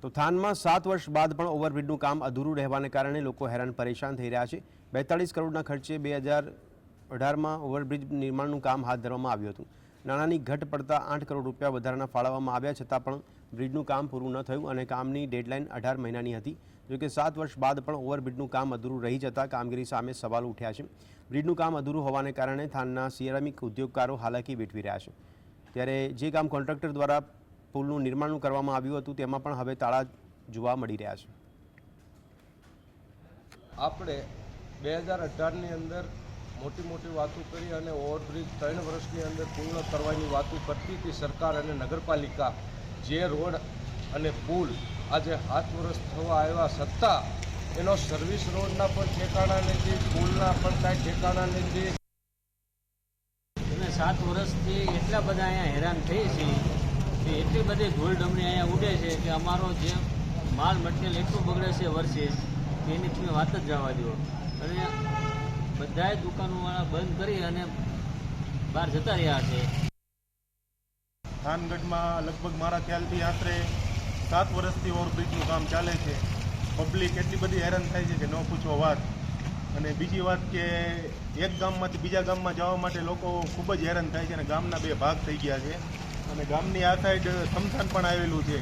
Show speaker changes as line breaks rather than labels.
તો થાનમાં 7 વર્ષ બાદ પણ ઓવરબ્રિજનું કામ અધૂરું રહેવાને કારણે લોકો હેરાન પરેશાન થઈ રહ્યા છે। 42 કરોડના ખર્ચે 2018માં ઓવરબ્રિજ નિર્માણનું કામ હાથ ધરવામાં આવ્યું હતું। નાણાંની ઘટ પડતા 8 કરોડ રૂપિયા વધારાના ફાળવવામાં આવ્યા છતાં પણ બ્રિજનું કામ પૂરું ન થયું અને કામની ડેડલાઇન 18 મહિનાની હતી। જોકે 7 વર્ષ બાદ પણ ઓવરબ્રિજનું કામ અધૂરું રહી જતાં કામગીરી સામે સવાલ ઉઠ્યા છે। બ્રિજનું કામ અધૂરું હોવાને કારણે થાનના સિરામિક ઉદ્યોગકારો હાલાકી વેઠવી રહ્યા છે। ત્યારે જે કામ કોન્ટ્રાક્ટર દ્વારા પુલનું નિર્માણ કરવામાં આવ્યું હતું તેમાં પણ હવે તાળા જોવા મળી રહ્યા છે।
આપણે 2018ની અંદર મોટી વાતો કરી અને ઓવરબ્રિજ 3 વર્ષની અંદર પૂર્ણ કરવાની વાતો કરતી હતી સરકાર અને નગરપાલિકા। જે રોડ અને પુલ આજે 7 વર્ષ થવા આવ્યા છતાં એનો સર્વિસ રોડના પણ ઠેકાણા નથી, પુલના પણ કાંઈ ઠેકાણા નથી।
અમે 7 વર્ષથી એટલા બધા અહીંયા હેરાન થઈ છીએ કે એટલી બધી ધૂળ ડમરી અહીંયા ઉડે છે કે અમારો જે માલ મટીરિયલ એટલું બગડે છે વર્ષે કે એની તમે વાત જ જવા દો। અને બધાએ દુકાનોવાળા બંધ કરી અને બહાર જતા રહ્યા છે।
થાનગઢમાં લગભગ મારા ખ્યાલથી આશરે 7 વર્ષથી ઓવરબ્રિજનું કામ ચાલે છે। પબ્લિક એટલી બધી હેરાન થાય છે કે ન પૂછો વાત। અને બીજી વાત કે એક ગામમાંથી બીજા ગામમાં જવા માટે લોકો ખૂબ જ હેરાન થાય છે અને ગામના 2 ભાગ થઈ ગયા છે અને ગામની આ સાઈડ સ્મશાન પણ આવેલું છે।